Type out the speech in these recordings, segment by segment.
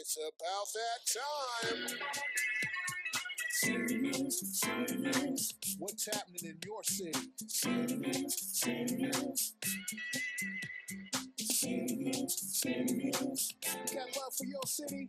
It's about that time. What's happening in your city? You got love for your city?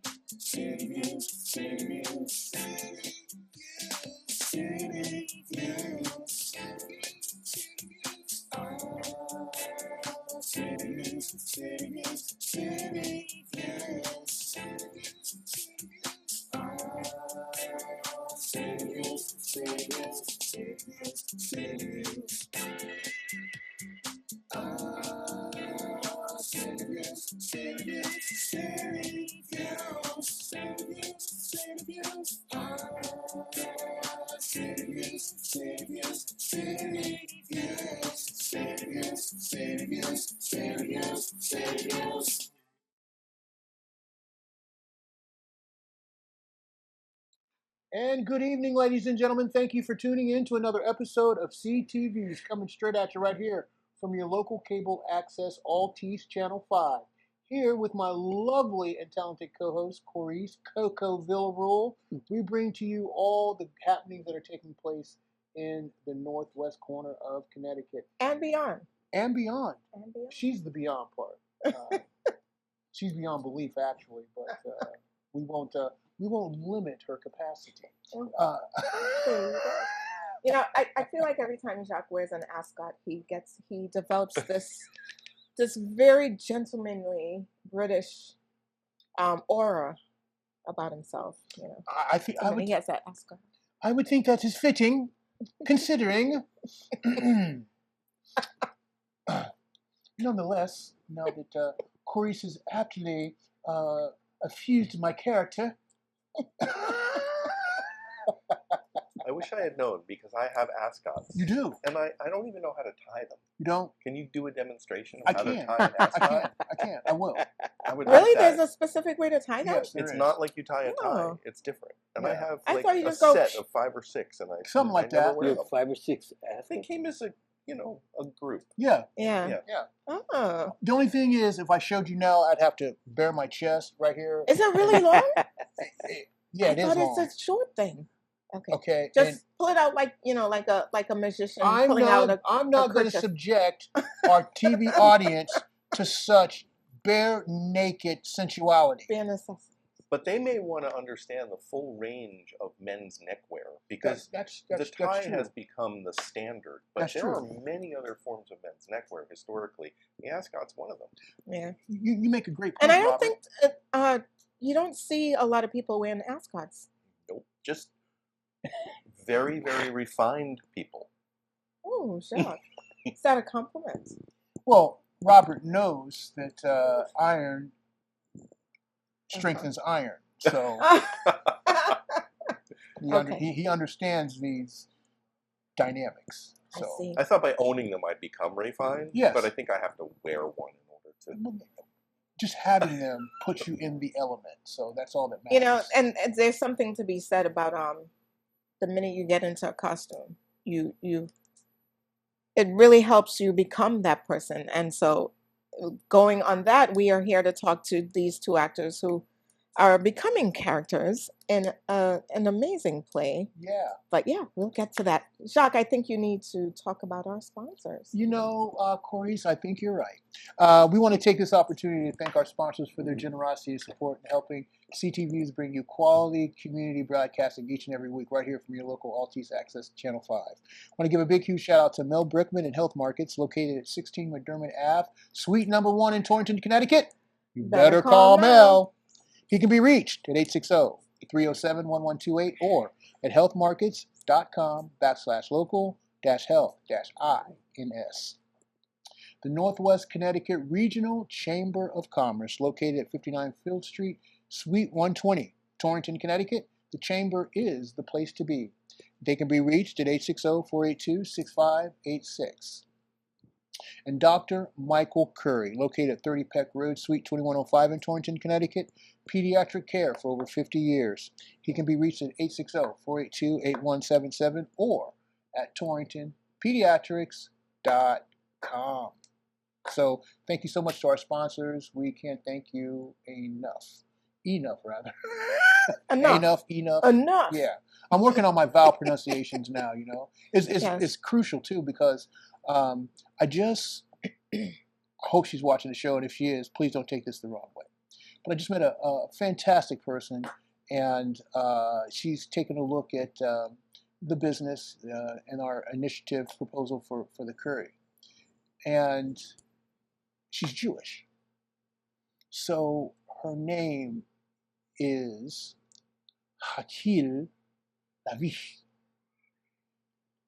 And good evening, ladies and gentlemen. Thank you for tuning in to another episode of CTVs, coming straight at you right here from your local cable access Altice Channel 5. Here with my lovely and talented co-host, Coryse, Coco Villarouel. We bring to you all the happenings that are taking place in the northwest corner of Connecticut. And beyond. And beyond. And beyond. She's the beyond part. She's beyond belief, actually, but we won't limit her capacity. You know, I feel like every time Jacque wears an ascot, he develops this very gentlemanly British aura about himself. You know, he has that ascot. I would think that is fitting, considering. Nonetheless, now that Coryse has aptly fused my character. I wish I had known, because I have ascots. You do? And I don't even know how to tie them. You don't? Can you do a demonstration of how to tie an I ascot? can. I will. I would Really? like that. There's a specific way to tie them? Yes, It's is. not like you tie a tie. Oh. It's different. And Yeah. I have I like thought you a just go set of 5 or 6. And Something like I never that. wear You them. have 5 or 6 They came as a group. Yeah. Yeah. Oh. The only thing is, if I showed you now, I'd have to bare my chest right here. Is it really long? Yeah, it is I thought long. it's a short thing. Okay. Okay. Just pull it out like a magician pulling out a I'm not going to kerchief. subject our TV audience to such bare naked sensuality. bare necessity. But they may want to understand the full range of men's neckwear, because That's the tie true. has become the standard. But That's there true. are many other forms of men's neckwear historically. The ascot's one of them. Yeah. You make a great point, And I don't Robert. think you don't see a lot of people wearing ascots. Nope. Just very, very refined people. Oh, sure. Is that a compliment? Well, Robert knows that iron strengthens iron, so he understands these dynamics. I So see. I thought by owning them I'd become refined. Yes. But I think I have to wear one in order to. just having them puts you in the element. So that's all that matters. You know, and there's something to be said about the minute you get into a costume, it really helps you become that person. And so going on that, we are here to talk to these two actors who are becoming characters in an amazing play. Yeah. But yeah, we'll get to that. Jacque, I think you need to talk about our sponsors. You know, Coryse, I think you're right. We want to take this opportunity to thank our sponsors for their generosity and support in helping CTVs bring you quality community broadcasting each and every week right here from your local Altice Access Channel 5. I want to give a big, huge shout out to Mel Brickman and Health Markets located at 16 McDermott Ave, Suite number 1 in Torrington, Connecticut. You better call Mel. He can be reached at 860-307-1128 or at healthmarkets.com/local-health-INS. The Northwest Connecticut Regional Chamber of Commerce, located at 59 Field Street, Suite 120, Torrington, Connecticut. The Chamber is the place to be. They can be reached at 860-482-6586. And Dr. Michael Curry, located at 30 Peck Road, Suite 2105 in Torrington, Connecticut. Pediatric care for over 50 years. He can be reached at 860-482-8177 or at torringtonpediatrics.com. So thank you so much to our sponsors. We can't thank you enough. enough rather. Enough. Enough. Enough. Yeah, I'm working on my vowel pronunciations now. It's Yes. crucial too because I just hope she's watching the show, and if she is, please don't take this the wrong way. But I just met a fantastic person, and she's taken a look at the business and our initiative proposal for the curry, and she's Jewish, so her name is Hakil Lavish.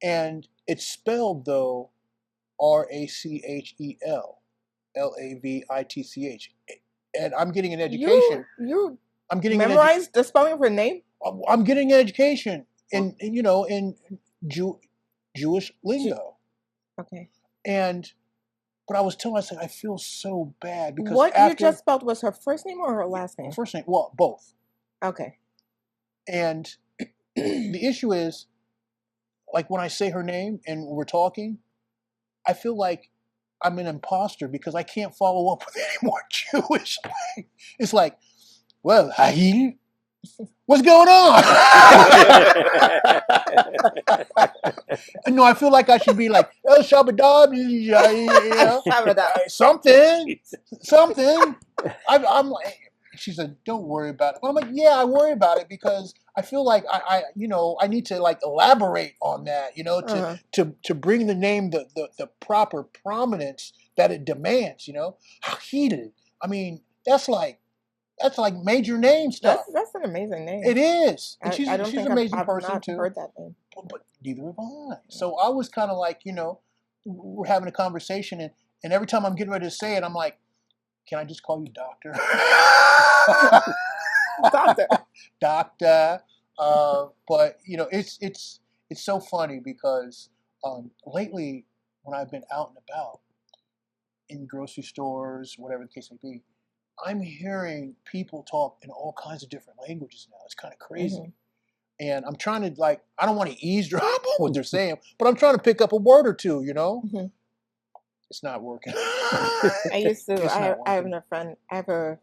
And it's spelled though Rachel Lavitch. And I'm getting an education. You I'm getting memorized the spelling of her name? I'm getting an education in Jewish lingo. Okay. But I was telling myself I feel so bad because What after you just spelled was her first name or her last name? first name, well, both. Okay. And the issue is, like when I say her name and we're talking, I feel like I'm an imposter because I can't follow up with any more Jewish. It's like, well, Hahil, what's going on? No, I feel like I should be like El Shabadab, something. I'm like, she said, don't worry about it. But I'm like, yeah, I worry about it because I feel like I need to like elaborate on that, to bring the name the proper prominence that it demands, Hahil. I mean, that's like major name stuff. That's an amazing name. It is. And she's I don't an think amazing I've person not too. heard that name. But neither have I. So I was kind of like, we're having a conversation, and every time I'm getting ready to say it, I'm like, can I just call you doctor? Doctor. Doctor. But it's so funny because lately when I've been out and about in grocery stores, whatever the case may be, I'm hearing people talk in all kinds of different languages now. It's kind of crazy. Mm-hmm. And I'm trying to I don't want to eavesdrop on what they're saying, but I'm trying to pick up a word or two, Mm-hmm. It's not working. I used to, I have a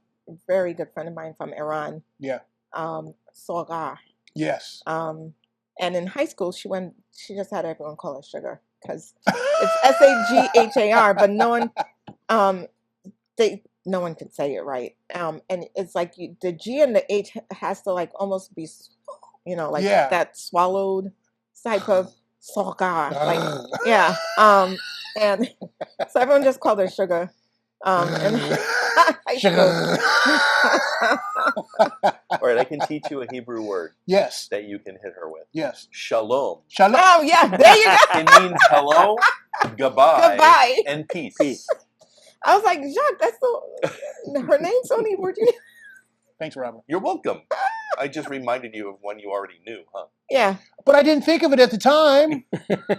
very good friend of mine from Iran. Yeah. Sorghar. Yes. And in high school, she just had everyone call her Sugar because it's Saghar, but no one could say it right. And it's like the G and the H has to like almost be, that swallowed type of Sorghar. Yeah. And so everyone just called her Sugar. And Sugar. All right, I can teach you a Hebrew word. Yes. That you can hit her with. Yes. Shalom. Shalom. Oh, yeah. There you go. It means hello, goodbye, and peace. I was like, Jacque, her name's so many words. Thanks, Robert. You're welcome. I just reminded you of one you already knew, huh? Yeah. But I didn't think of it at the time.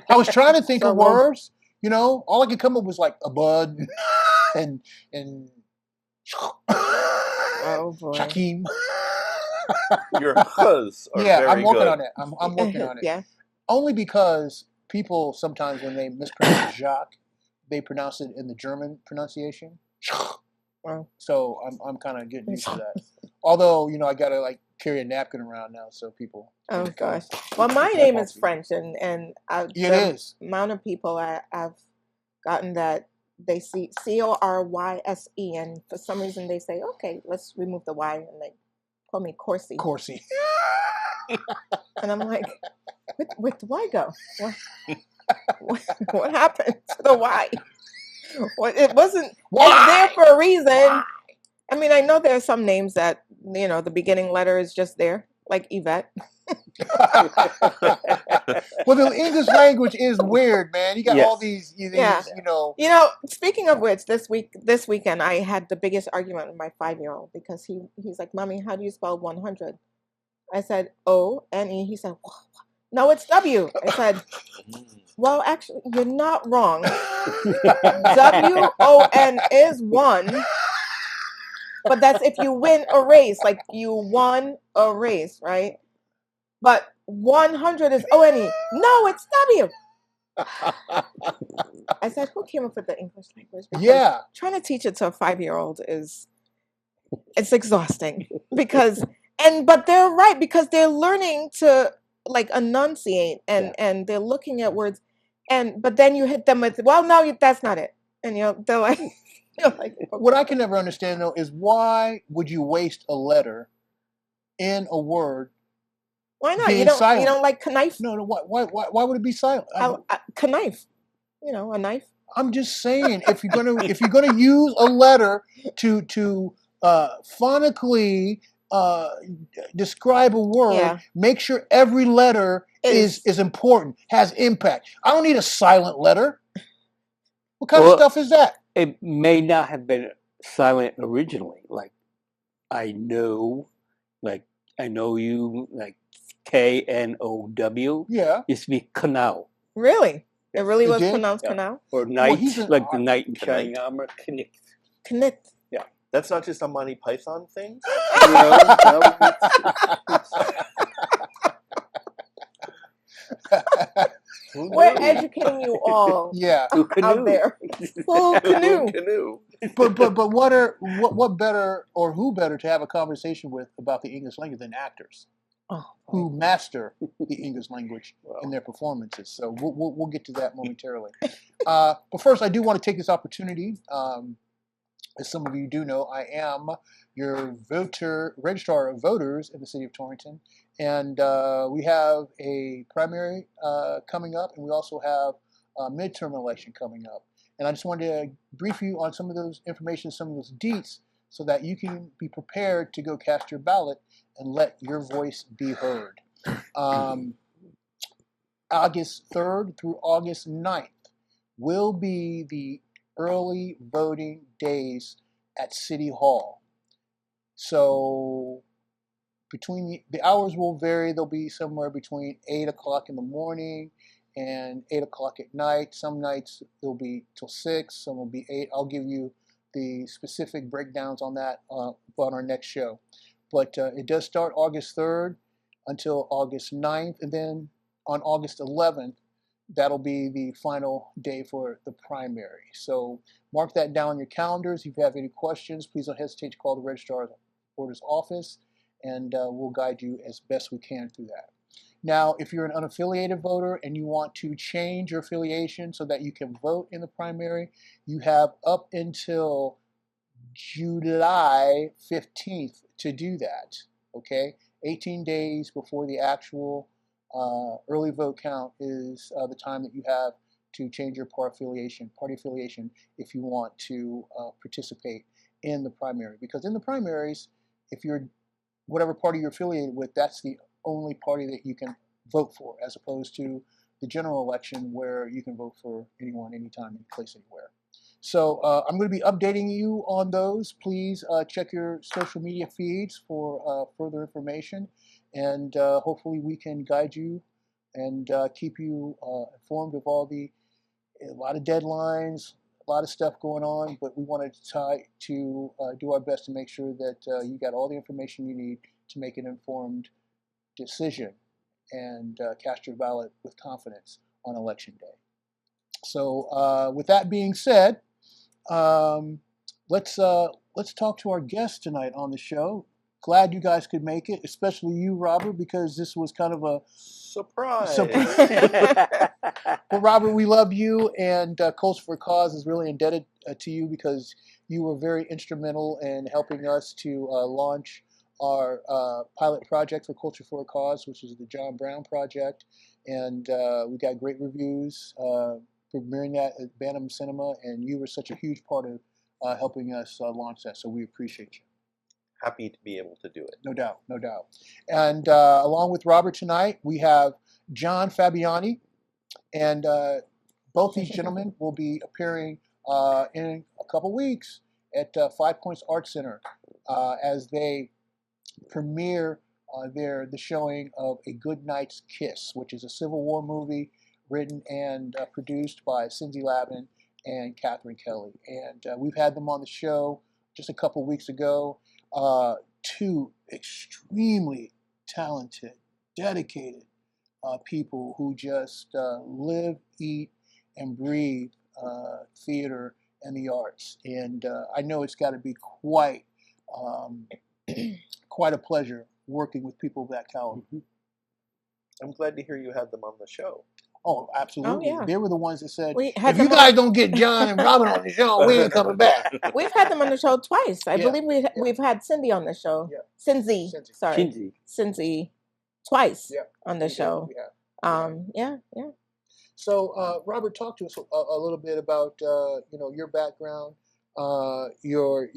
I was trying to think of words. All I could come up was like a bud and oh boy, Shakim. Your huzz are very I'm working good. on it. I'm working on it. Yeah. Only because people sometimes when they mispronounce Jacque, they pronounce it in the German pronunciation. Wow. So I'm kind of getting used to that. Although I gotta carry a napkin around now, so people. Oh gosh. Well, my name is French, and the amount of people I've gotten that they see Coryse, and for some reason they say, okay, let's remove the Y, and they call me Coryse. Coryse. And I'm like, where'd the Y go? What happened to the Y? Well, it wasn't. It's there for a reason. Why? I mean, I know there are some names that the beginning letter is just there, like Yvette. Well, the English language is weird, man. You got all these, Speaking of which, this weekend, I had the biggest argument with my 5-year-old because he's like, "Mommy, how do you spell 100?" I said O-N-E. He said, "No, it's W." I said, "Well, actually, you're not wrong. W-O-N is 1, but that's if you win a race, like you won a race, right? But 100 is O-N-E. No, it's W." I said, who came up with the English language? Because trying to teach it to a 5-year-old is It's exhausting but they're right because they're learning to like enunciate and they're looking at words but then you hit them with, well, no, that's not it. And they're like, you're like, What I can never understand though is why would you waste a letter in a word why not? being You silent? don't like knife? No, why would it be silent? Knife, a knife. I'm just saying, if you're gonna use a letter to phonically describe a word, make sure every letter is important, has impact. I don't need a silent letter. What kind of stuff is that? It may not have been silent originally. Like I know you, like KNOW. Yeah. Used to be canal. Really? It really was did? pronounced canal? Or knight, like the knight in Knight. shining armor. Connect. Yeah. That's not just a Monty Python thing? We're educating you all Yeah. out there. Oh, canoe. Canoe. But what better or who better to have a conversation with about the English language than actors who master the English language in their performances? So we'll get to that momentarily. But first, I do want to take this opportunity. As some of you do know, I am your registrar of voters in the city of Torrington, and we have a primary coming up, and we also have a midterm election coming up. And I just wanted to brief you on some of those information, some of those deets, so that you can be prepared to go cast your ballot and let your voice be heard. August 3rd through August 9th will be the early voting days at City Hall. So between the hours will vary. They'll be somewhere between 8 o'clock in the morning and 8 o'clock at night. Some nights it'll be till 6, some will be 8. I'll give you the specific breakdowns on that on our next show. But it does start August 3rd until August 9th, and then on August 11th, that'll be the final day for the primary. So mark that down on your calendars. If you have any questions, please don't hesitate to call the Registrar Voters office, and we'll guide you as best we can through that. Now, if you're an unaffiliated voter and you want to change your affiliation so that you can vote in the primary, you have up until July 15th to do that, okay? 18 days before the actual early vote count is the time that you have to change your party affiliation if you want to participate in the primary. Because in the primaries, if you're whatever party you're affiliated with, that's the only party that you can vote for, as opposed to the general election where you can vote for anyone, anytime, any place, anywhere. So I'm going to be updating you on those. Please check your social media feeds for further information, and hopefully we can guide you and keep you informed of a lot of deadlines, a lot of stuff going on, but we wanted to do our best to make sure that you got all the information you need to make an informed decision and cast your ballot with confidence on Election Day. So with that being said, let's talk to our guest tonight on the show. Glad you guys could make it, especially you, Robert, because this was kind of a surprise. Well, Robert, we love you, and Culture for a Cause is really indebted to you because you were very instrumental in helping us to launch our pilot project for Culture for a Cause, which is the John Brown Project, and we got great reviews. Premiering that at Bantam Cinema, and you were such a huge part of helping us launch that, so we appreciate you. Happy to be able to do it. No doubt, no doubt. And along with Robert tonight, we have John Fabiani, and both these gentlemen will be appearing in a couple weeks at 5 Points Art Center as they premiere the showing of A Good Night's Kiss, which is a Civil War movie written and produced by Cindy Lavin and Catherine Kelly. And we've had them on the show just a couple weeks ago. Two extremely talented, dedicated people who just live, eat, and breathe theater and the arts. And I know it's got to be quite quite a pleasure working with people of that caliber. I'm glad to hear you had them on the show. Oh, absolutely. yeah. They were the ones that said, We had if you them guys on, don't get John and Robin on the show, we ain't coming back. we've had them on the show twice. I Yeah, believe we've had Cindy on the show. Yeah. Cindy, Cindy. sorry. Kinsey. Cindy twice Yeah. on the show. Yeah. Yeah. So, Robert, talk to us a little bit about your background, your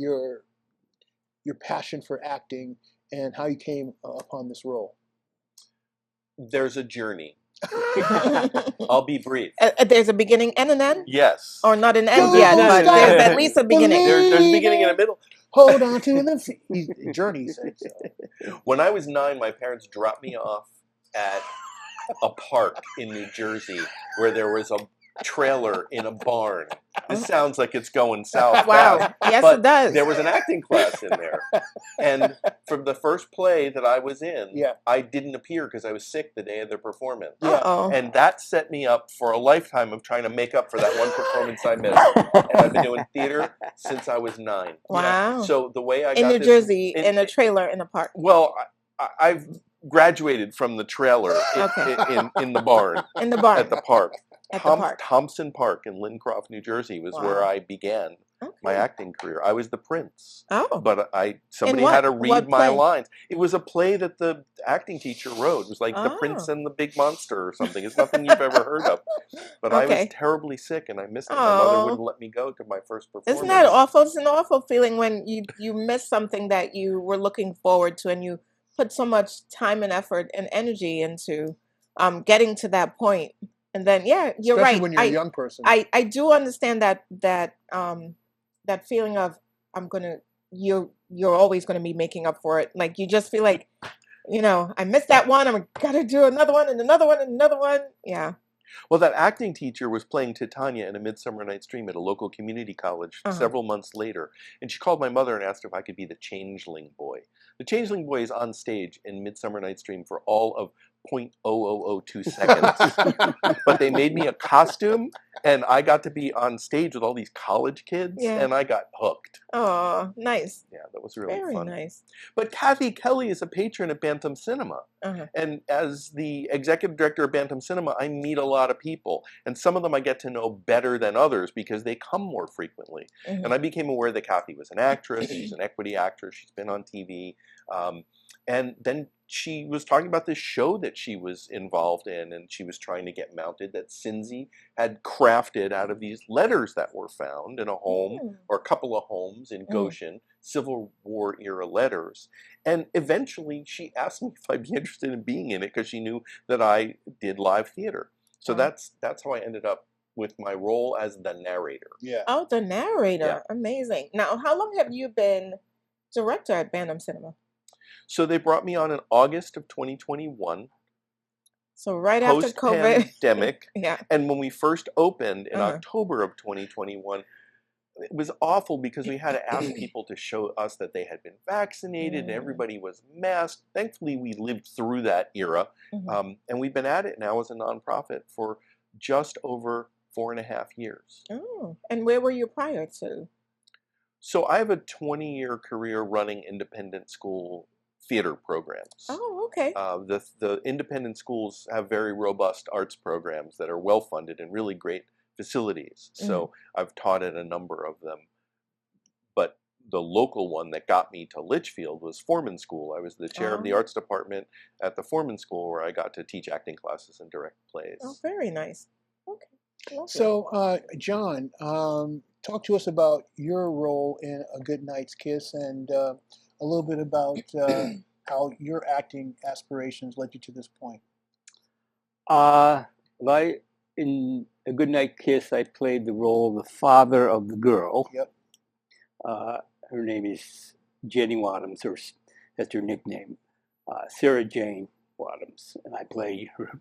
passion for acting, and how you came upon this role. There's a journey. I'll be brief. There's a beginning and an end? Yes. Or not an end Don't yet, but stop there's at least a beginning. There's a beginning and a middle. Hold on to the journey. He said, so. When I was 9, my parents dropped me off at a park in New Jersey where there was a trailer in a barn. This sounds like it's going south. Wow. fast, Yes, but it does. There was an acting class in there. And from the first play that I was in, Yeah. I didn't appear because I was sick the day of the performance. Yeah. Uh-oh. And that set me up for a lifetime of trying to make up for that one performance I missed. And I've been doing theater since I was 9. Wow. So the way I in got New this, Jersey, in a trailer in a park. Well, I've graduated from the trailer Okay. in the barn In the barn. at the park. At the park. Thompson Park in Lincroft, New Jersey was where Wow. I began Okay. my acting career. I was the prince. Oh. But somebody what- had to what read my play? lines. It was a play that the acting teacher wrote. It was like The Prince Oh. and the Big Monster or something. It's nothing you've ever heard of. But I was Okay. terribly sick and I missed it. My Oh. mother wouldn't let me go to my first performance. Isn't that awful? It's an awful feeling when you miss something that you were looking forward to and you put so much time and effort and energy into getting to that point. And then, yeah, you're Especially right. when you're a young person. I do understand that feeling of you're always going to be making up for it. Like you just feel like, I missed that one. I'm gotta do another one and another one and another one. Yeah. Well, that acting teacher was playing Titania in A Midsummer Night's Dream at a local community college several months later. And she called my mother and asked if I could be the changeling boy. The changeling boy is on stage in Midsummer Night's Dream for all of 0.0002 seconds. But they made me a costume, and I got to be on stage with all these college kids, Yeah. and I got hooked. Oh, nice. Yeah, that was really Very fun. nice. But Kathy Kelly is a patron at Bantam Cinema. Uh-huh. And as the executive director of Bantam Cinema, I meet a lot of people. And some of them I get to know better than others because they come more frequently. Mhm. And I became aware that Kathy was an actress. She's an equity actress. She's been on TV. And then she was talking about this show that she was involved in and she was trying to get mounted that Cindy had crafted out of these letters that were found in a home or a couple of homes in Goshen, Civil War era letters. And eventually she asked me if I'd be interested in being in it because she knew that I did live theater. So that's how I ended up with my role as the narrator. Yeah. Oh, the narrator. Yeah. Amazing. Now, how long have you been director at Bantam Cinema? So they brought me on in August of 2021, So right after COVID. post-pandemic. Yeah. And when we first opened in October of 2021, it was awful because we had to ask people to show us that they had been vaccinated and everybody was masked. Thankfully, we lived through that era. And we've been at it now as a nonprofit for just over 4.5 years. Oh, and where were you prior to? So I have a 20-year career running independent school theater programs. Oh, okay. The independent schools have very robust arts programs that are well-funded and really great facilities. So I've taught at a number of them. But the local one that got me to Litchfield was Foreman School. I was the chair of the arts department at the Foreman School where I got to teach acting classes and direct plays. Oh, very nice. Okay. Lovely. So, John, talk to us about your role in A Good Night's Kiss and a little bit about how your acting aspirations led you to this point. In A Goodnight Kiss, I played the role of the father of the girl. Yep. Her name is Jenny Wadhams, or that's her nickname, Sarah Jane Wadhams, and I play her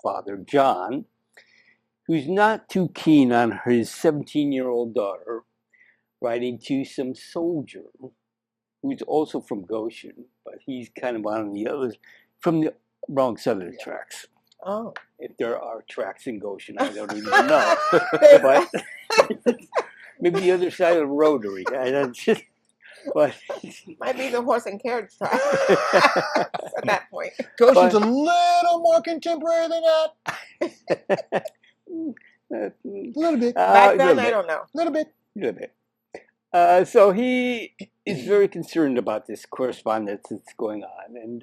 father, John, who's not too keen on his 17-year-old daughter writing to some soldier who's also from Goshen, but he's kind of on the other, from the wrong side of the tracks. Oh. If there are tracks in Goshen, I don't even know. But maybe the other side of the rotary. But Might be the horse and carriage track at that point. Goshen's a little more contemporary than that. A little bit. Back then, little I bit. don't know. A little bit. Little bit. So he is very concerned about this correspondence that's going on, and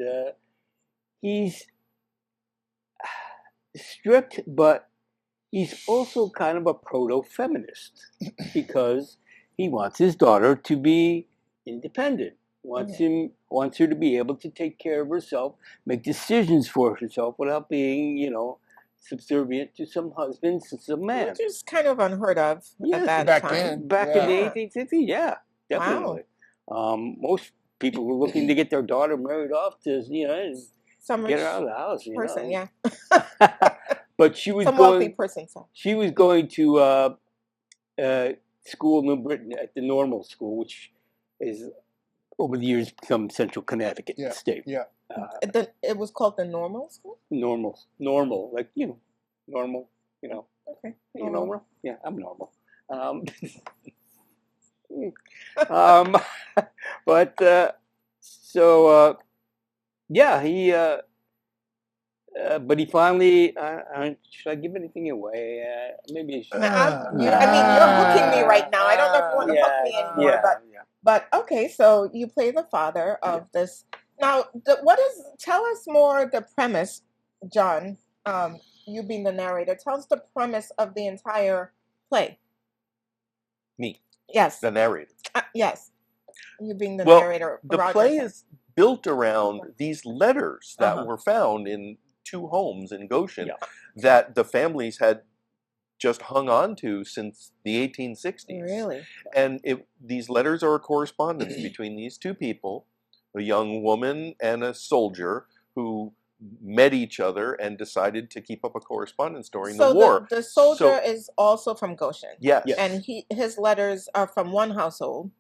he's strict, but he's also kind of a proto-feminist because he wants his daughter to be independent. Wants her to be able to take care of herself, make decisions for herself without being, subservient to some husband, to some man. Which is kind of unheard of at that back time. then. Back in the 1860s, yeah, definitely. Most people were looking to get their daughter married off to, Some get rich her out of the house. person, yeah. But she was Some wealthy going. person. So. She was going to school in New Britain at the normal school, which is over the years become Central Connecticut State. Yeah. It was called the normal school? Normal, like normal. Okay. You normal? Yeah, I'm normal. But he. But he finally. Should I give anything away? Maybe. I should. You're hooking me right now. I don't know if you want to hook me anymore, but okay. So you play the father of this. Now, tell us more the premise, John. You being the narrator, tell us the premise of the entire play. Me. Yes. The narrator. Yes. You being the narrator. The play is built around these letters that were found in 2 homes in Goshen that the families had just hung on to since the 1860s. Really? And these letters are a correspondence between these 2 people, a young woman and a soldier who met each other and decided to keep up a correspondence during the war. The soldier is also from Goshen. Yes. And his letters are from one household,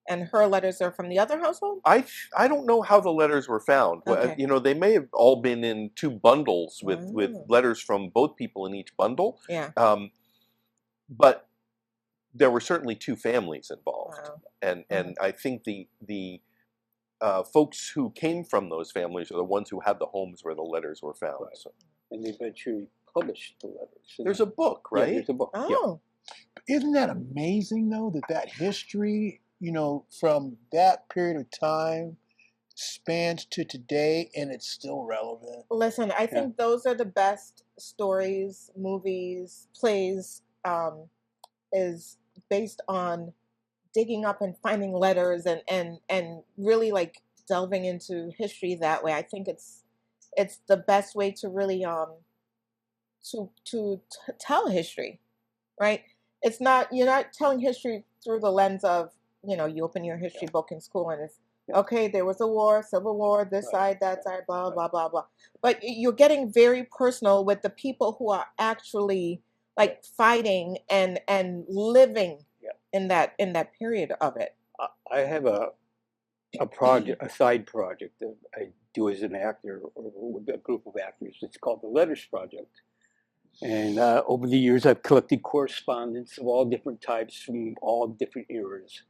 and her letters are from the other household? I don't know how the letters were found. Okay. They may have all been in 2 bundles with letters from both people in each bundle. Yeah. But there were certainly 2 families involved. Wow. And I think the folks who came from those families are the ones who had the homes where the letters were found. Right. So. And they eventually published the letters. There's a book, right? Yeah, there's a book. Oh. Yeah. Isn't that amazing, though, that history, from that period of time spans to today and it's still relevant? Listen, I think those are the best stories, movies, plays, is based on digging up and finding letters and really like delving into history that way. I think it's the best way to really to tell history, right? You're not telling history through the lens of, you open your history book in school and it's okay, there was a war, civil war, this side, that side, blah blah blah blah. But you're getting very personal with the people who are actually like fighting and living in that period of it. I have a project, a side project that I do as an actor or with a group of actors. It's called the Letters Project. And over the years, I've collected correspondence of all different types from all different eras.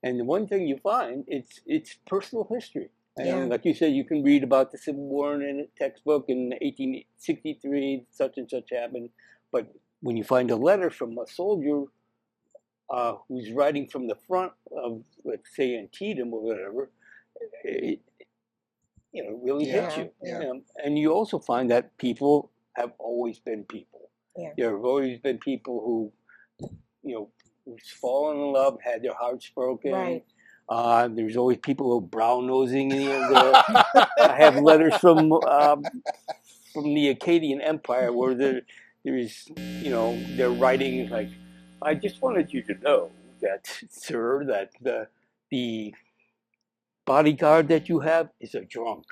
And the one thing you find, it's personal history. And like you said, you can read about the Civil War in a textbook in 1863, such and such happened. But when you find a letter from a soldier who's writing from the front of, let's say, Antietam or whatever, it really hits you. Yeah. And you also find that people have always been people. Yeah. There have always been people who, who's fallen in love, had their hearts broken. Right. There's always people who are brown nosing. I have letters from the Acadian Empire where there's they're writing like, I just wanted you to know that, sir, that the bodyguard that you have is a drunk.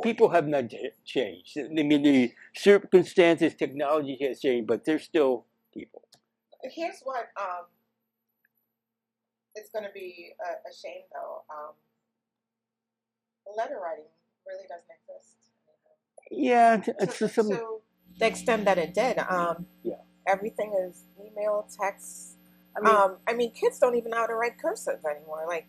People have not changed. I mean, the circumstances, technology has changed, but they're still people. Here's what it's going to be a shame, though. Letter writing really doesn't exist. Yeah, it's just some. To the extent that it did. Everything is email, text, I mean, kids don't even know how to write cursive anymore. Like,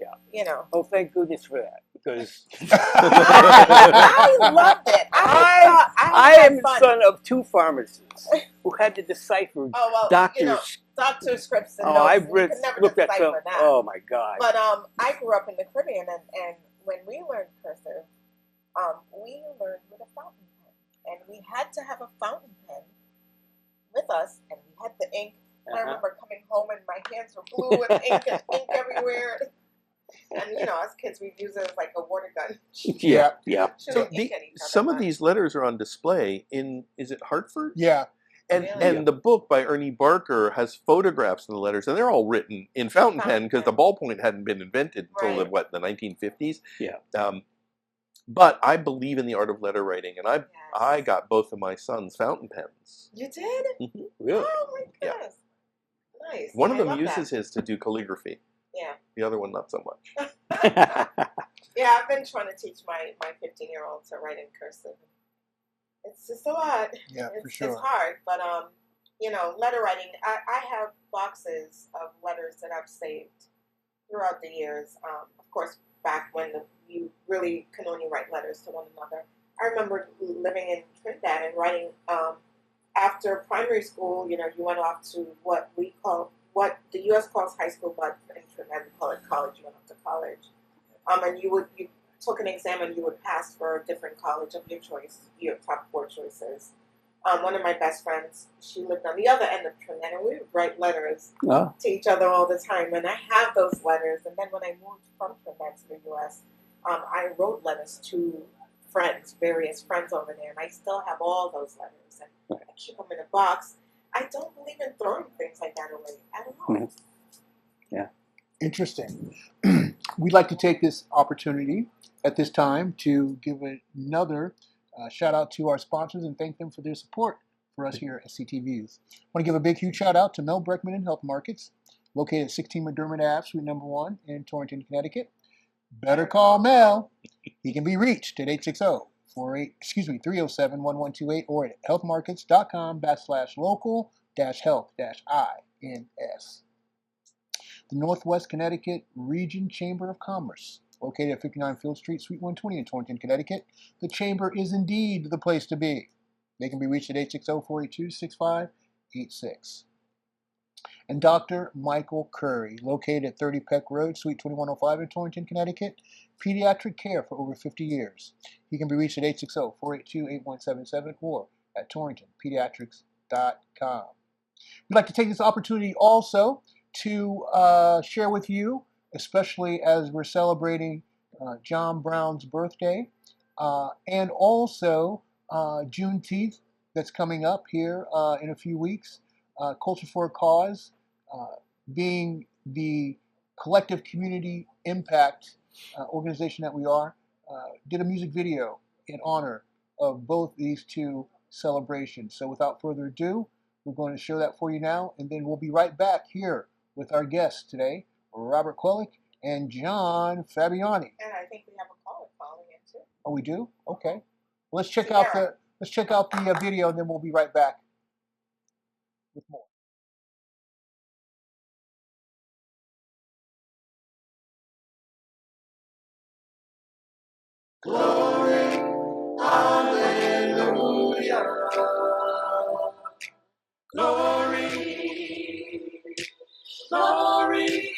Yeah. you know. Oh, thank goodness for that, because I loved it. I am the son of two pharmacists who had to decipher doctors. Doctor scripts and Oh, notes. I've You could never looked at decipher some. that. Oh my God! But I grew up in the Caribbean, and when we learned cursive, we learned with a fountain pen, and we had to have a fountain pen with us, and we had the ink. I remember coming home and my hands were blue with ink everywhere. And you know, as kids, we'd use it as like a water gun. Yeah. So some of these letters are on display in, is it Hartford? Yeah. And the book by Ernie Barker has photographs of the letters, and they're all written in fountain pen because the ballpoint hadn't been invented until the 1950s. Yeah. But I believe in the art of letter writing, and I got both of my sons fountain pens. You did? Mm-hmm. Really? Oh my goodness. Yeah. Nice. One of them uses his to do calligraphy. Yeah. The other one not so much. Yeah, I've been trying to teach my 15-year-old to write in cursive. It's just a lot. Yeah, for sure. It's hard, but you know, letter writing. I have boxes of letters that I've saved throughout the years. Of course, back when you really can only write letters to one another. I remember living in Trinidad and writing. After primary school, you know, you went off to what the U.S. calls high school, but in Trinidad we call it college. You went off to college, and you took an exam and you would pass for a different college of your choice, your top 4 choices. One of my best friends, she lived on the other end of Trinidad, and we would write letters to each other all the time. And I have those letters. And then when I moved from Trinidad to the U.S., I wrote letters to friends, various friends over there, and I still have all those letters. And I keep them in a box. I don't believe in throwing things like that away at all. Yeah. Interesting. We'd like to take this opportunity at this time to give another shout out to our sponsors and thank them for their support for us here at CTVs. I want to give a big, huge shout out to Mel Breckman and Health Markets, located at 16 McDermott Ave, Suite Number 1 in Torrington, Connecticut. Better call Mel. He can be reached at 307-1128 or at healthmarkets.com/local-health-INS. The Northwest Connecticut Region Chamber of Commerce, located at 59 Field Street, Suite 120 in Torrington, Connecticut. The Chamber is indeed the place to be. They can be reached at 860-482-6586. And Dr. Michael Curry, located at 30 Peck Road, Suite 2105 in Torrington, Connecticut. Pediatric care for over 50 years. He can be reached at 860-482-8177 or at torringtonpediatrics.com. We'd like to take this opportunity also to share with you, especially as we're celebrating John Brown's birthday, and also Juneteenth that's coming up here in a few weeks. Culture for a Cause, being the collective community impact organization that we are, did a music video in honor of both these two celebrations. So without further ado, we're going to show that for you now, and then we'll be right back here with our guests today, Robert Quellick and John Fabiani. And I think we have a caller calling in too. Oh, we do? Okay. Let's check out the video, and then we'll be right back with more. Glory, hallelujah. Glory, glory.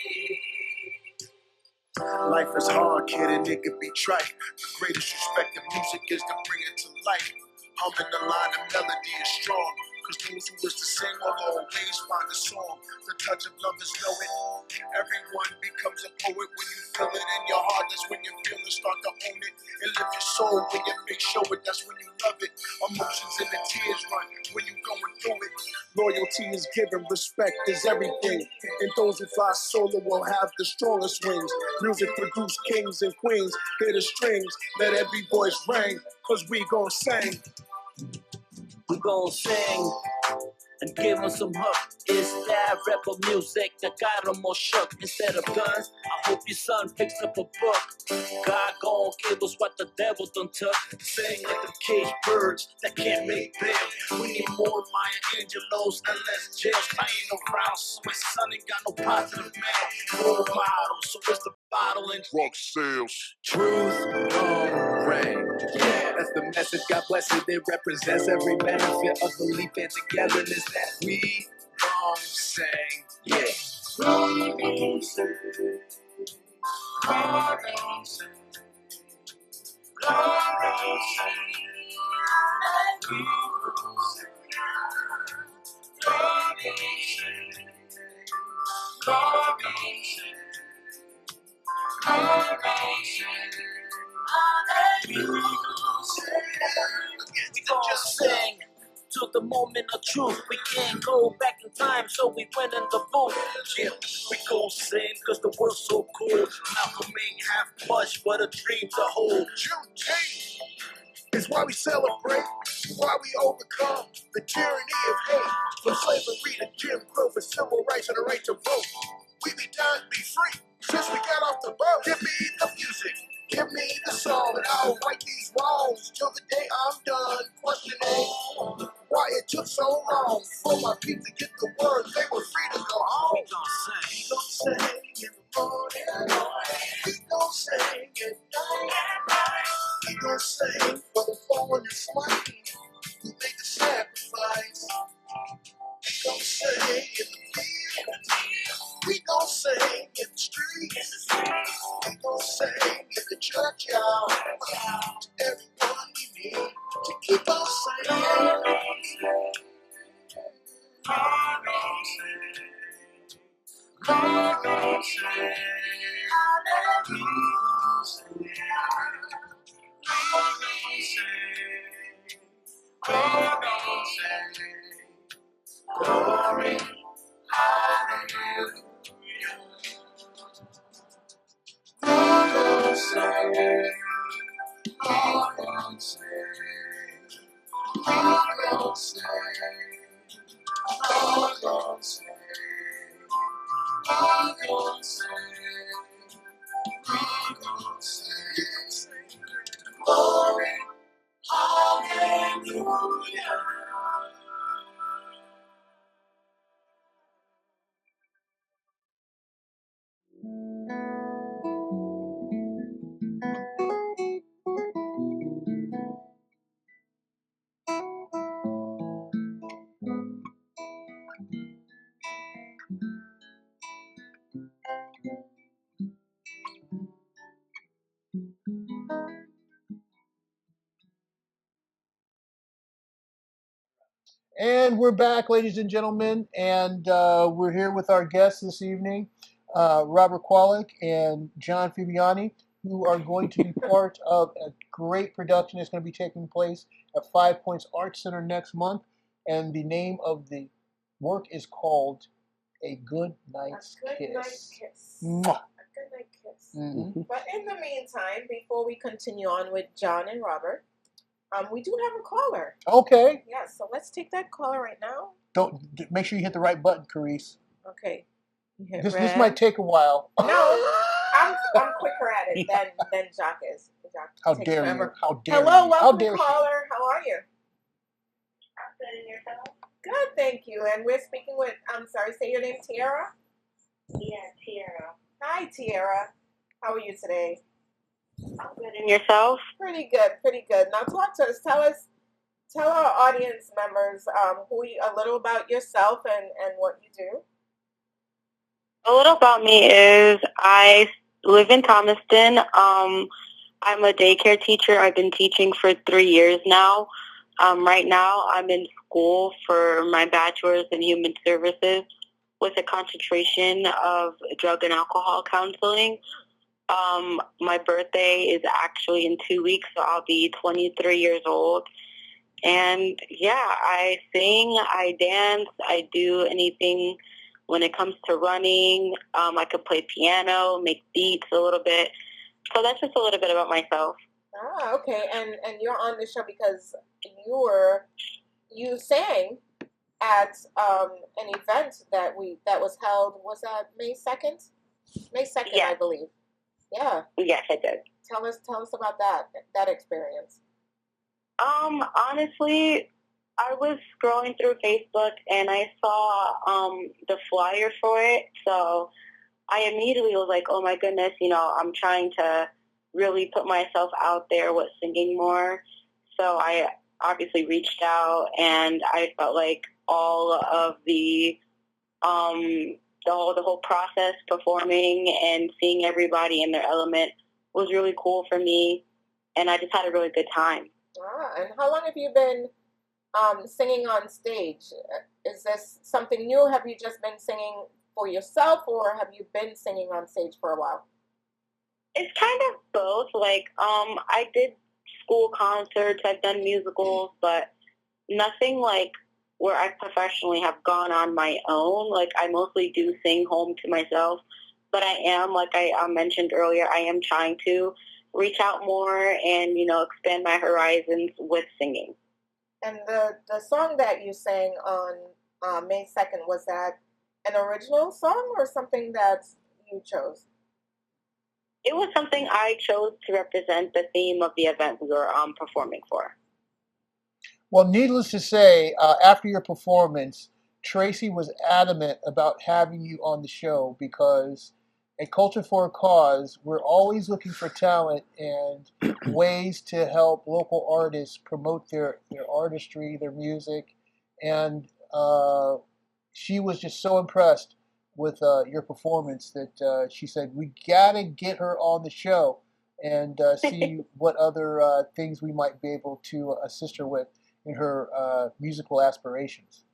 Life is hard, kid, and it can be trite. The greatest respect in music is to bring it to life. Humming the line of melody is strong, cause those who wish to sing will always find a song. The touch of lovers know it. Everyone becomes a poet when you feel it in your heart. That's when your feelings start to own it. It lift your soul when your face show it. That's when you love it. Emotions and the tears run when you going through it. Loyalty is given, respect is everything. And those who fly solo will have the strongest wings. Music produce kings and queens. Hear the strings, let every voice ring, cause we gon' sing. We gon' sing and give them some hook. It's that rebel music that got them all shook. Instead of guns, I hope your son picks up a book. God gon' give us what the devil done took. Sing like them caged birds that can't make bail. We need more Maya Angelos and less jails. I ain't around, so my son ain't got no positive man. Role model, so it's the bottle and Drug sales. Truth don't ring. Yeah, that's the message. God bless it. It represents every benefit of belief and togetherness that we gon' sing. Yeah. God gon' sing. God gon' sing. God gon' sing. We gon' sing. God gon' sing. God gon' sing. God gon' sing. we gon' just sing to the moment of truth. We can't go back in time, so we went in the booth. Yeah, we gon' sing cause the world's so cool. Malcolm ain't half much, but a dream to hold. Juneteenth is why we celebrate, why we overcome the tyranny of hate. From slavery to Jim Crow, for civil rights and the right to vote. We be dying to be free since we got off the boat. Give me the music, give me the song, and I'll right these wrongs till the day I'm done questioning why it took so long for my people to get the word they were free to go home. We gon' sing. We gon' sing in the morning, we gon' sing at night. We gon' sing for the fallen and slain who made the sacrifice. We gon' sing in the field, we gon' sing in the streets, we gon' sing in the churchyard. To everyone we need to keep on singing. God gon' sing. God gon' sing. We gon' sing. God gon' sing. God gon' sing. Glory, hallelujah. God gon' sing. God gon' sing. God gon' sing. God gon' sing. God gon' sing. God gon' sing. Glory, hallelujah. And we're back, ladies and gentlemen, and we're here with our guests this evening, Robert Kwolek and John Fibiani, who are going to be part of a great production that's going to be taking place at 5 Points Arts Center next month. And the name of the work is called A Good Night's A good night Kiss. kiss. Mwah. A good night kiss. Mm-hmm. But in the meantime, before we continue on with John and Robert, we do have a caller. Okay. Yes, so let's take that caller right now. Don't make sure you hit the right button, Coryse. Okay. You hit This red. might take a while. No, I'm quicker at it than Jacque is. Jacque How takes dare forever. you? How dare Hello, you? welcome How to dare caller. How are you? I'm good in yourself? Good, thank you. And we're speaking with, I'm sorry, say your name, Tiara? Yeah, Tiara. Hi, Tiara. How are you today? I'm good in yourself? Pretty good, pretty good. Now talk to us. Tell our audience members a little about yourself and what you do. A little about me is I live in Thomaston. I'm a daycare teacher. I've been teaching for 3 years now. Right now, I'm in school for my bachelor's in human services with a concentration of drug and alcohol counseling. My birthday is actually in 2 weeks, so I'll be 23 years old. And yeah, I sing, I dance, I do anything when it comes to running. I could play piano, make beats a little bit. So that's just a little bit about myself. Ah, okay. And you're on the show because you sang at an event that was held, was that May 2nd? May 2nd, Yeah. I believe. Yeah. Yes, I did. Tell us about that experience. Honestly, I was scrolling through Facebook and I saw the flyer for it, so I immediately was like, oh my goodness, I'm trying to really put myself out there with singing more. So I obviously reached out, and I felt like all of the whole process, performing and seeing everybody in their element, was really cool for me, and I just had a really good time. And how long have you been singing on stage? Is this something new? Have you just been singing for yourself, or have you been singing on stage for a while? It's kind of both. Like, I did school concerts, I've done musicals, but nothing like where I professionally have gone on my own. Like, I mostly do sing home to myself, but I am, like I mentioned earlier, I am trying to reach out more and, expand my horizons with singing. And the song that you sang on May 2nd, was that an original song or something that you chose? It was something I chose to represent the theme of the event we were performing for. Well, needless to say, after your performance, Tracy was adamant about having you on the show because at Culture for a Cause, we're always looking for talent and ways to help local artists promote their artistry, their music. And she was just so impressed with your performance that she said, we got to get her on the show and see what other things we might be able to assist her with in her musical aspirations.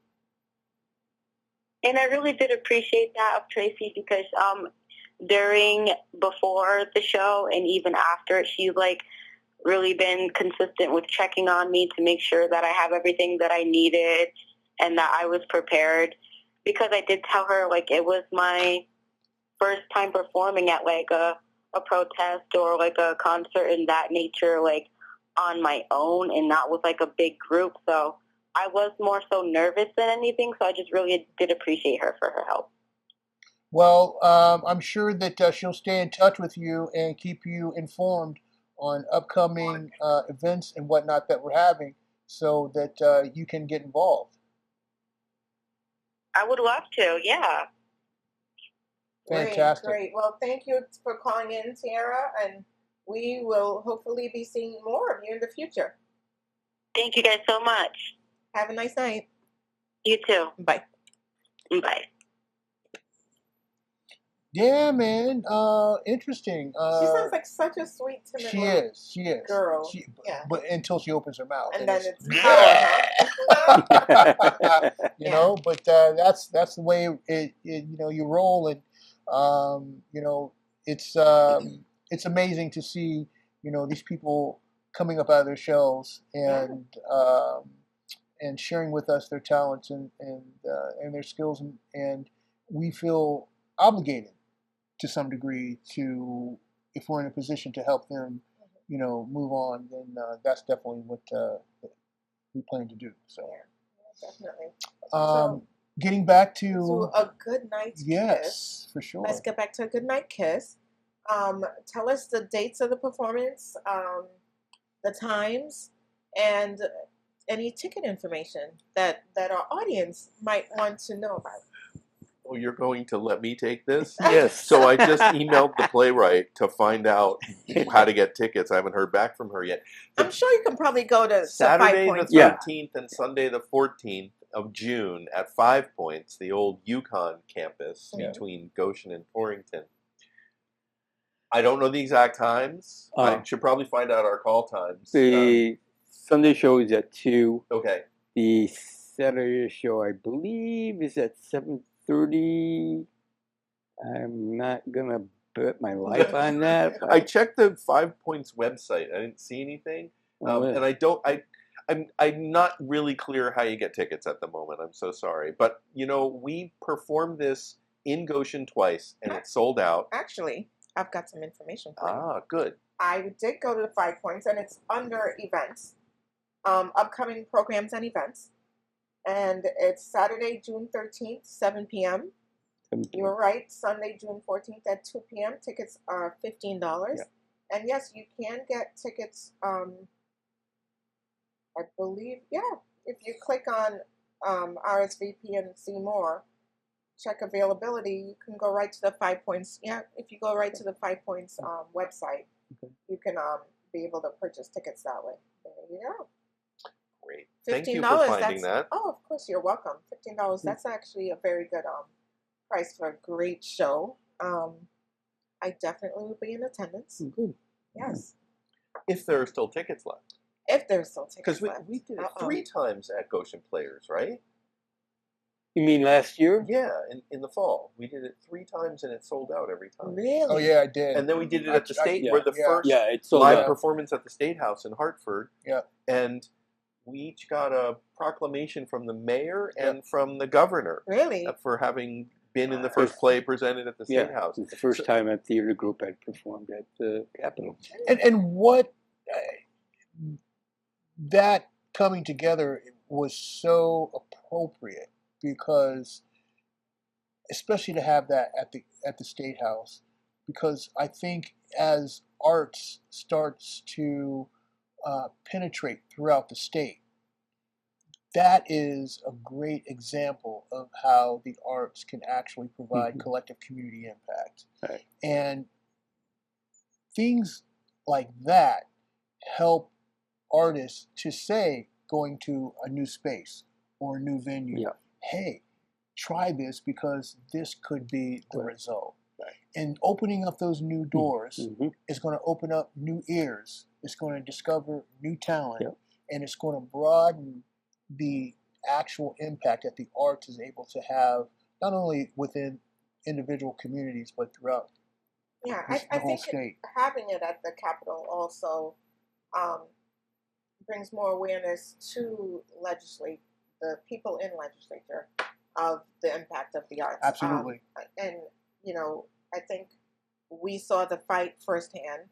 And I really did appreciate that of Tracy because before the show and even after it, she's really been consistent with checking on me to make sure that I have everything that I needed and that I was prepared. Because I did tell her it was my first time performing at a protest or a concert in that nature on my own, and not with a big group. So I was more so nervous than anything, so I just really did appreciate her for her help. Well, I'm sure that she'll stay in touch with you and keep you informed on upcoming events and whatnot that we're having so that you can get involved. I would love to, yeah. Fantastic. Great. Well, thank you for calling in, Tiara, and we will hopefully be seeing more of you in the future. Thank you guys so much. Have a nice night. You too. Bye. Bye. Yeah, man. Interesting. She sounds like such a sweet, timid She is. girl. Yeah. But until she opens her mouth. And then it's power, huh? You know, but that's the way you roll, and it's amazing to see these people coming up out of their shells and sharing with us their talents and their skills, and we feel obligated to some degree to, if we're in a position to help them move on, then that's definitely what we plan to do. So yeah, definitely. Getting back to a good night kiss. Yes, for sure. Let's get back to a good night kiss. Tell us the dates of the performance, the times, and any ticket information that our audience might want to know about. Oh, you're going to let me take this? Yes. So I just emailed the playwright to find out how to get tickets. I haven't heard back from her yet. I'm sure you can probably go to Saturday 5 Points. the 13th and Sunday the 14th of June at 5 Points, the old Yukon campus between Goshen and Torrington. I don't know the exact times. I should probably find out our call times. The Sunday show is at 2. Okay. The Saturday show, I believe, is at 7:30. I'm not gonna bet my life on that. I checked the 5 Points website. I didn't see anything, and I'm not really clear how you get tickets at the moment. I'm so sorry, but we performed this in Goshen twice, and it sold out. Actually, I've got some information for you. Ah, good. I did go to the 5 Points, and it's under events, upcoming programs and events. And it's Saturday, June 13th, 7 p.m. You were right. Sunday, June 14th at 2 p.m. Tickets are $15. Yeah. And yes, you can get tickets. I believe, if you click on RSVP and see more, check availability, you can go right to the 5 Points. Yeah, if you go right to the 5 Points website, you can be able to purchase tickets that way. There you go. Great. $15. Thank you for finding that. Oh, of course, you're welcome. $15. That's actually a very good price for a great show. I definitely will be in attendance. Good. Yes. If there are still tickets left. If there's still tickets Because left. we did it 3 times at Goshen Players, right? You mean last year? Yeah, in the fall. We did it 3 times and it sold out every time. Really? Oh yeah, I did. And then we did it at the state. We're the yeah. first It's sold live out. performance at the State House in Hartford. Yeah. And we each got a proclamation from the mayor and from the governor Really? for having been in the first play presented at the State House. It's the first time a theater group had performed at the Capitol. And what that coming together was so appropriate, because especially to have that at the State House, because I think as arts starts to penetrate throughout the state, that is a great example of how the arts can actually provide collective community impact. Right. And things like that help artists to say, going to a new space or a new venue, hey, try this because this could be the result. Right. And opening up those new doors is going to open up new ears. It's going to discover new talent, and it's going to broaden the actual impact that the arts is able to have, not only within individual communities, but throughout the whole think state. Having it at the Capitol also brings more awareness to the people in legislature of the impact of the arts. Absolutely. And, I think we saw the fight firsthand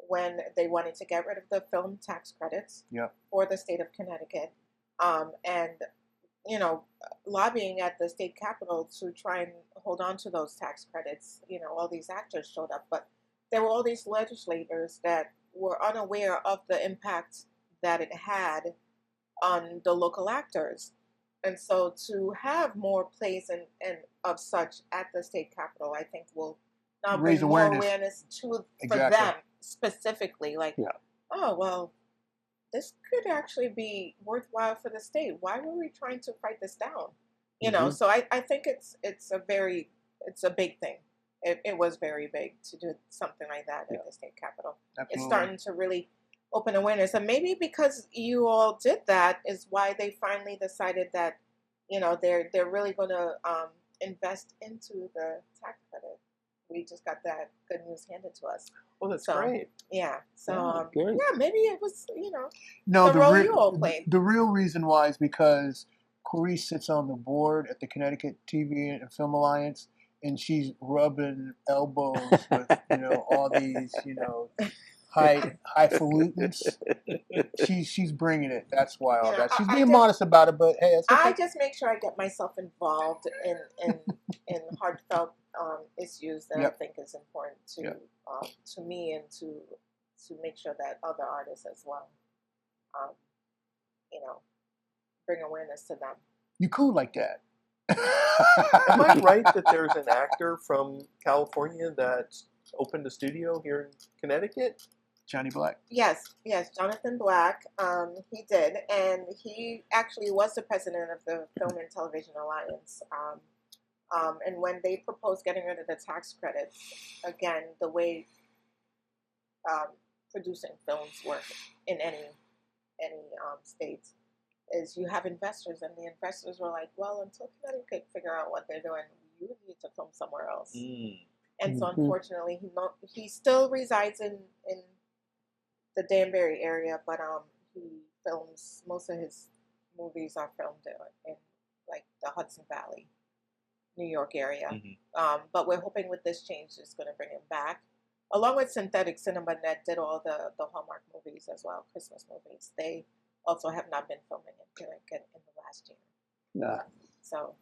when they wanted to get rid of the film tax credits for the state of Connecticut. And, lobbying at the state capitol to try and hold on to those tax credits. All these actors showed up, but there were all these legislators that were unaware of the impact that it had on the local actors. And so to have more plays and of such at the state capitol, I think will now Raise bring more awareness. awareness for Exactly. them specifically. Like, oh, well, this could actually be worthwhile for the state. Why were we trying to fight this down? So I think it's a big thing. It was very big to do something like that at the state capitol. Absolutely. It's starting to really open awareness, and maybe because you all did that is why they finally decided that they're really going to invest into the tax credit. We just got that good news handed to us. Well, that's great. Yeah. So good. maybe it was No, the role you all played. The real reason why is because Coryse sits on the board at the Connecticut TV and Film Alliance, and she's rubbing elbows with all these highfalutins. She's bringing it. That's why all that. She's being modest about it, but hey, it's okay. I just make sure I get myself involved in heartfelt issues that I think is important to me, and to make sure that other artists as well, bring awareness to them. You cool like that? Am I right that there's an actor from California that opened a studio here in Connecticut? Johnny Black? Yes, Jonathan Black. He did, and he actually was the president of the Film and Television Alliance. And when they proposed getting rid of the tax credits, again, the way producing films work in any states is you have investors, and the investors were like, well, until Connecticut figure out what they're doing, you need to film somewhere else. And so unfortunately, he still resides in the Danbury area, but he films, most of his movies are filmed in like the Hudson Valley, New York area. But we're hoping with this change it's going to bring him back, along with Synthetic Cinema that did all the Hallmark movies as well, Christmas movies. They also have not been filming in Connecticut in the last year. So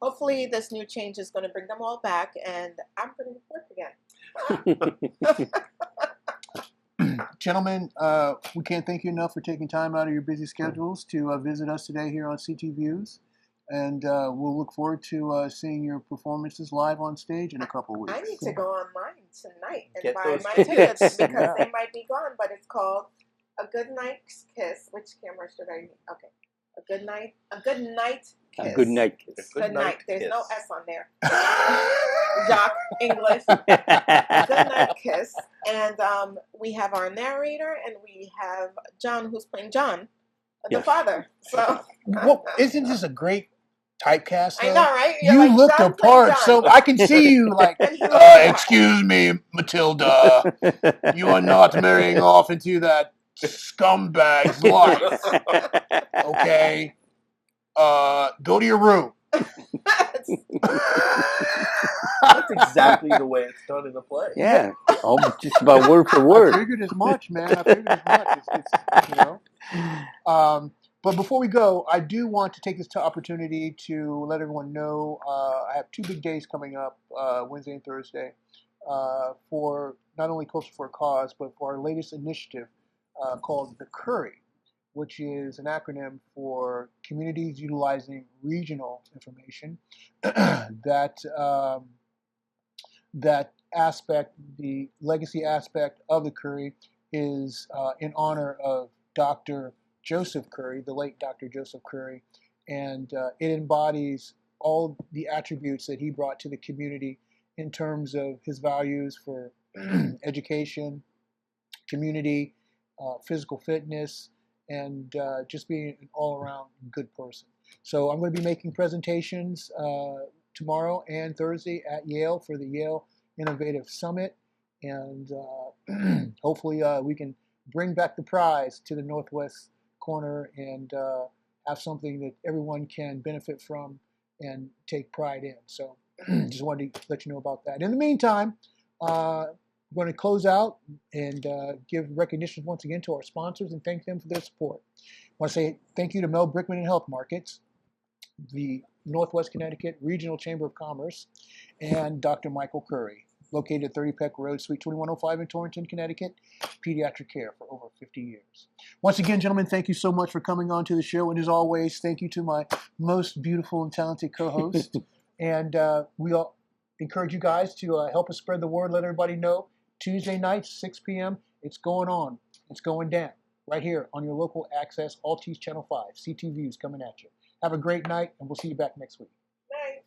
hopefully this new change is going to bring them all back, and I'm going to work again. Gentlemen, we can't thank you enough for taking time out of your busy schedules to visit us today here on CT Views. And we'll look forward to seeing your performances live on stage in a couple of weeks. I need to go online tonight and Get buy those my tickets. tickets because Yeah. they might be gone. But it's called A Good Night's Kiss. Which camera should I need? Okay. A Good Night Kiss. A good night kiss. Good night. There's no kiss. S on there. Jacque, English. A Good Night Kiss. And we have our narrator, and we have John, who's playing John, the Yes. father. So Well, isn't this a great typecast? I though? know, right? You're You like, look John the playing part, John. so I can see you like, And he looks the part. excuse me, Matilda, you are not marrying off into that scumbag's life, okay? Go to your room. That's exactly the way it's done in the play. Yeah, just about word for I word. figured as much, man. I figured as much. It's, you know. But before we go, I do want to take this opportunity to let everyone know I have 2 big days coming up, Wednesday and Thursday, for not only Culture for a Cause, but for our latest initiative called the Curry, which is an acronym for Communities Utilizing Regional Information. That aspect, the legacy aspect of the Curry, is in honor of Dr. Joseph Curry, the late Dr. Joseph Curry, and it embodies all the attributes that he brought to the community in terms of his values for education, community, physical fitness, and just being an all-around good person. So I'm going to be making presentations tomorrow and Thursday at Yale for the Yale Innovative Summit, and hopefully we can bring back the prize to the Northwest corner and have something that everyone can benefit from and take pride in. So just wanted to let you know about that. In the meantime, I'm going to close out and give recognition once again to our sponsors and thank them for their support. I want to say thank you to Mel Brickman and Health Markets, the Northwest Connecticut Regional Chamber of Commerce, and Dr. Michael Curry, located at 30 Peck Road, Suite 2105 in Torrington, Connecticut, pediatric care for over 50 years. Once again, gentlemen, thank you so much for coming on to the show. And as always, thank you to my most beautiful and talented co-host. And we all encourage you guys to help us spread the word, let everybody know. Tuesday nights, 6 p.m., it's going on. It's going down right here on your local access, Altice Channel 5. CT Views coming at you. Have a great night, and we'll see you back next week. Night.